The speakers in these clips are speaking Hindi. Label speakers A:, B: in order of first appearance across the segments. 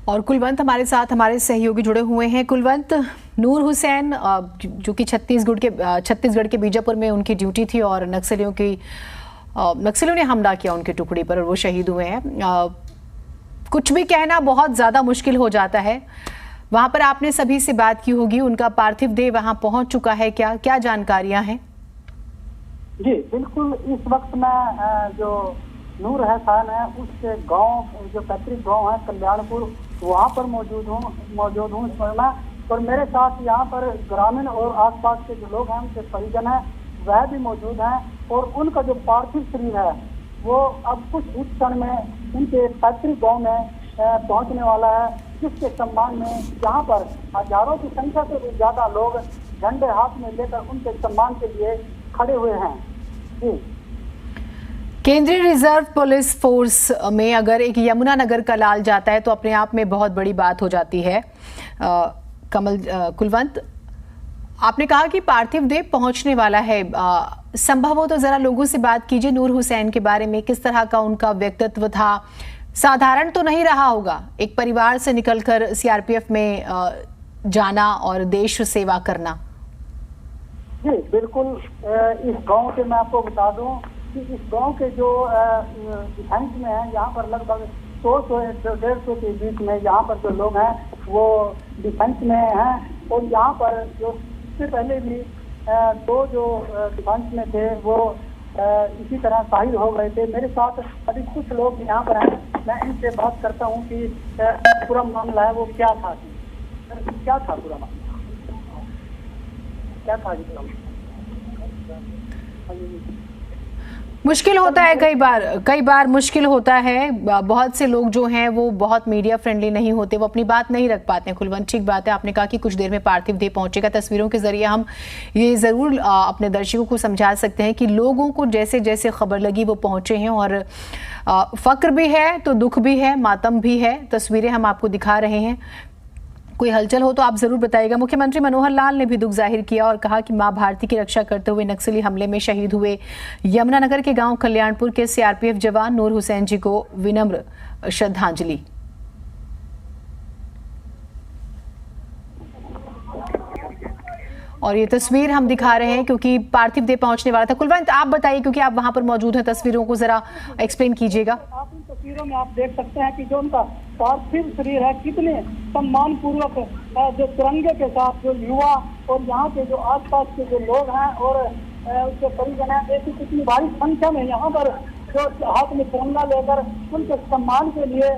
A: और कुलवंत हमारे साथ हमारे सहयोगी जुड़े हुए हैं। कुलवंत, नूर हुसैन जो कि छत्तीसगढ़ के बीजापुर में उनकी ड्यूटी थी और नक्सलियों ने हमला किया उनकी टुकड़ी पर और वो शहीद हुए हैं। कुछ भी कहना बहुत ज़्यादा मुश्किल हो जाता है। वहाँ पर आपने सभी से बात की होगी, उनका पार्थिव देह वहाँ पहुँच चुका है, क्या क्या जानकारियाँ हैं?
B: जी बिल्कुल, इस वक्त मैं जो नूर हुसैन है उसके गांव, जो पैतृक गांव है कल्याणपुर, वहां पर मौजूद हूँ इस समय मैं। और मेरे साथ यहाँ पर ग्रामीण और आसपास के जो लोग हैं, उनके परिजन हैं, वह भी मौजूद हैं। और उनका जो पार्थिव शरीर है वो अब कुछ इस क्षण में उनके पैतृक गांव में पहुंचने वाला है, जिसके सम्मान में यहाँ पर हजारों की संख्या से भी ज्यादा लोग झंडे हाथ में लेकर उनके सम्मान के लिए खड़े हुए हैं। जी,
A: केंद्रीय रिजर्व पुलिस फोर्स में अगर एक यमुनानगर का लाल जाता है तो अपने आप में बहुत बड़ी बात हो जाती है। कुलवंत, आपने कहा कि पार्थिव देह पहुंचने वाला है, संभव हो तो जरा लोगों से बात कीजिए नूर हुसैन के बारे में। किस तरह का उनका व्यक्तित्व था? साधारण तो नहीं रहा होगा एक परिवार से निकलकर सीआरपीएफ में जाना और देश सेवा करना।
B: जी बिल्कुल, इस गांव के मैं आपको बता दूं कि इस गांव के जो डिफेंस में है, यहाँ पर लगभग 100 से 150 के बीच में यहाँ पर जो लोग हैं वो डिफेंस में हैं। और यहाँ पर जो इससे पहले भी 2 जो डिफेंस में थे वो इसी तरह शहीद हो गए थे। मेरे साथ अभी कुछ लोग यहाँ पर हैं, मैं इनसे बात करता हूँ कि पूरा मामला है वो क्या था, क्या था पूरा मामला, क्या था जी पूरा?
A: मुश्किल होता है कई बार मुश्किल होता है। बहुत से लोग जो हैं वो बहुत मीडिया फ्रेंडली नहीं होते, वो अपनी बात नहीं रख पाते हैं। कुलवंत, ठीक बात है, आपने कहा कि कुछ देर में पार्थिव देह पहुंचेगा। तस्वीरों के जरिए हम ये ज़रूर अपने दर्शकों को समझा सकते हैं कि लोगों को जैसे जैसे खबर लगी वो पहुंचे हैं। और फक्र भी है तो दुख भी है, मातम भी है। तस्वीरें हम आपको दिखा रहे हैं। कोई हलचल हो तो आप जरूर बताइएगा। मुख्यमंत्री मनोहर लाल ने भी दुख जाहिर किया और कहा कि मां भारती की रक्षा करते हुए नक्सली हमले में शहीद हुए यमुनानगर के गांव कल्याणपुर के सीआरपीएफ जवान नूर हुसैन जी को विनम्र श्रद्धांजलि। और ये तस्वीर हम दिखा रहे हैं क्योंकि पार्थिव देह पहुंचने वाला था। कुलवंत, आप बताइए क्योंकि आप वहां पर मौजूद हैं, तस्वीरों को जरा एक्सप्लेन कीजिएगा।
B: आप इन तस्वीरों में आप देख सकते हैं कि जो उनका पार्थिव शरीर है कितने सम्मान पूर्वक जो तिरंगे के साथ जो युवा और यहाँ के जो आसपास के जो लोग हैं और उसके परिजन हैं, ऐसी कितनी भारी संख्या में यहाँ पर जो हाथ में तिरंगा लेकर उनके सम्मान के लिए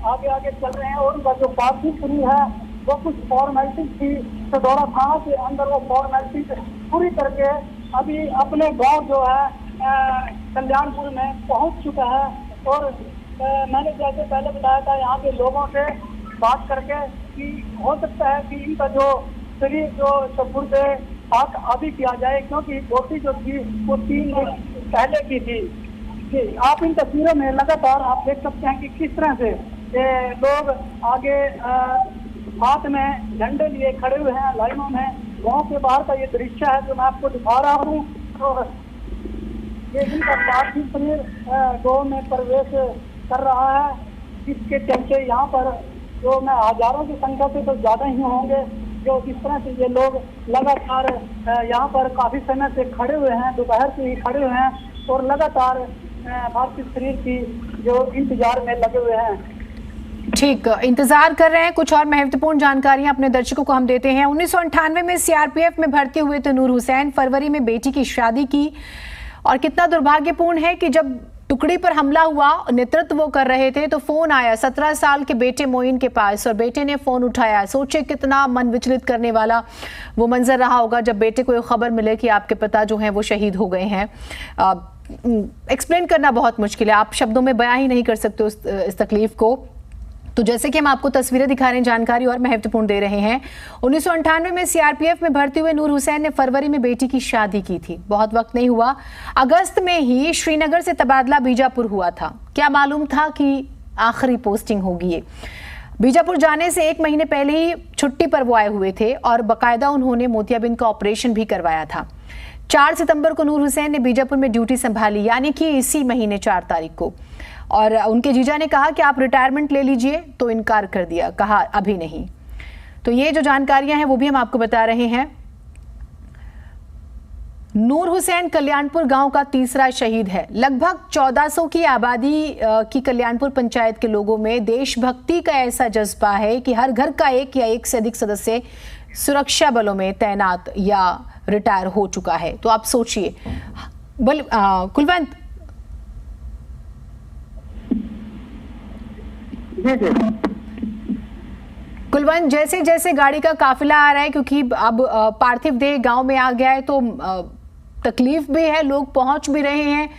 B: आगे आगे चल रहे हैं। और उनका जो पार्थिव शरीर है वो कुछ फॉर्मेलिटी थी, सदौरा थाना के अंदर वो फॉर्मेलिटी पूरी करके अभी अपने गांव जो है कल्याणपुर में पहुंच चुका है। और मैंने जैसे पहले बताया था यहाँ के लोगों से बात करके कि हो सकता है कि इनका जो शरीर जो सपुर्द हाथ अभी किया जाए, क्योंकि ड्यूटी जो थी वो 3 दिन पहले की थी। जी, आप इन तस्वीरों में लगातार आप देख सकते हैं कि किस तरह से लोग आगे हाथ में झंडे लिए खड़े हुए हैं लाइनों में। गांव के बाहर का ये दृश्य है जो मैं आपको दिखा रहा हूँ। और ये इनका पार्थिव शरीर गांव में प्रवेश कर रहा है, जिसके चलते यहाँ पर जो मैं हजारों की संख्या से तो ज्यादा ही होंगे जो इस तरह से ये लोग लगातार यहाँ पर काफी समय से खड़े हुए हैं, दोपहर से ही खड़े हुए हैं और लगातार पार्थिव शरीर की जो इंतजार में लगे हुए हैं।
A: ठीक, इंतजार कर रहे हैं। कुछ और महत्वपूर्ण जानकारियां अपने दर्शकों को हम देते हैं। 1998 में सीआरपीएफ में भर्ती हुए थे नूर हुसैन। फरवरी में बेटी की शादी की और कितना दुर्भाग्यपूर्ण है कि जब टुकड़ी पर हमला हुआ, नेतृत्व वो कर रहे थे, तो फोन आया 17 साल के बेटे मोइन के पास और बेटे ने फोन उठाया। सोचे कितना मन विचलित करने वाला वो मंजर रहा होगा जब बेटे को खबर मिले कि आपके पिता जो हैं वो शहीद हो गए हैं। एक्सप्लेन करना बहुत मुश्किल है, आप शब्दों में बयां ही नहीं कर सकते इस तकलीफ को। तो जैसे कि हम आपको तस्वीरें दिखा रहे हैं, जानकारी और महत्वपूर्ण दे रहे हैं। 1998 में सीआरपीएफ में भर्ती हुए नूर हुसैन ने फरवरी में बेटी की शादी की थी। बहुत वक्त नहीं हुआ, अगस्त में ही श्रीनगर से तबादला बीजापुर हुआ था। क्या मालूम था कि आखिरी पोस्टिंग होगी ये। बीजापुर जाने से 1 महीने पहले ही छुट्टी पर वो आए हुए थे और बाकायदा उन्होंने मोतियाबिंद का ऑपरेशन भी करवाया था। 4 सितंबर को नूर हुसैन ने बीजापुर में ड्यूटी संभाली, यानी कि इसी महीने 4 तारीख को। और उनके जीजा ने कहा कि आप रिटायरमेंट ले लीजिए, तो इनकार कर दिया, कहा अभी नहीं। तो ये जो जानकारियां हैं वो भी हम आपको बता रहे हैं। नूर हुसैन कल्याणपुर गांव का तीसरा शहीद है। लगभग 1400 की आबादी की कल्याणपुर पंचायत के लोगों में देशभक्ति का ऐसा जज्बा है कि हर घर का एक या एक से अधिक सदस्य सुरक्षा बलों में तैनात या रिटायर हो चुका है। तो आप सोचिए कुलवंत। कुलवंत, जैसे जैसे गाड़ी का काफिला आ रहा है, क्योंकि अब पार्थिव देह गांव में आ गया है, तो तकलीफ भी है, लोग पहुंच भी रहे हैं,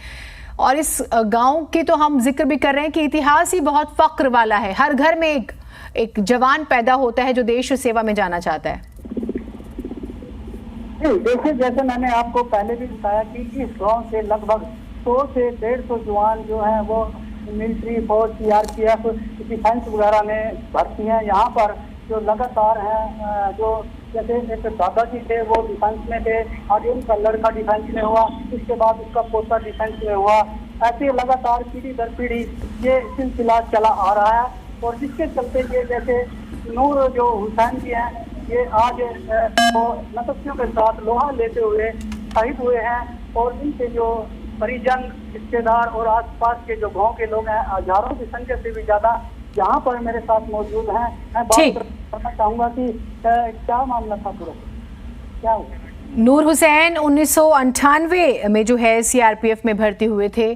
A: और इस गांव की तो हम जिक्र भी कर रहे हैं कि इतिहास ही बहुत फक्र वाला है। हर घर में एक जवान पैदा होता है जो देश सेवा में जाना चाहता है।
B: देखिए, जैसे मैंने आपको पहले भी बताया कि इस गांव से लगभग 100 से 150 जवान जो हैं वो मिलिट्री फोर्स, सीआरपीएफ, डिफेंस वगैरह में भर्ती हैं। यहाँ पर जो लगातार हैं, जो जैसे एक दादाजी थे वो डिफेंस में थे, आगे उनका लड़का डिफेंस में हुआ, उसके बाद उसका पोता डिफेंस में हुआ। ऐसे लगातार पीढ़ी दर पीढ़ी ये सिलसिला चला आ रहा है, और जिसके चलते ये जैसे नूर जो हुसैन जी हैं, ये आज वो नतस्यों के साथ लोहा लेते हुए शहीद हुए हैं। और इनके जो परिजन, रिश्तेदार और आसपास के जो गांव के लोग हैं, हजारों की संख्या से भी ज्यादा यहाँ पर मेरे साथ मौजूद हैं। मैं बात करना चाहूंगा कि क्या मामला था पूरा, क्या हुआ?
A: नूर हुसैन 1998 में जो है सीआरपीएफ में भर्ती हुए थे।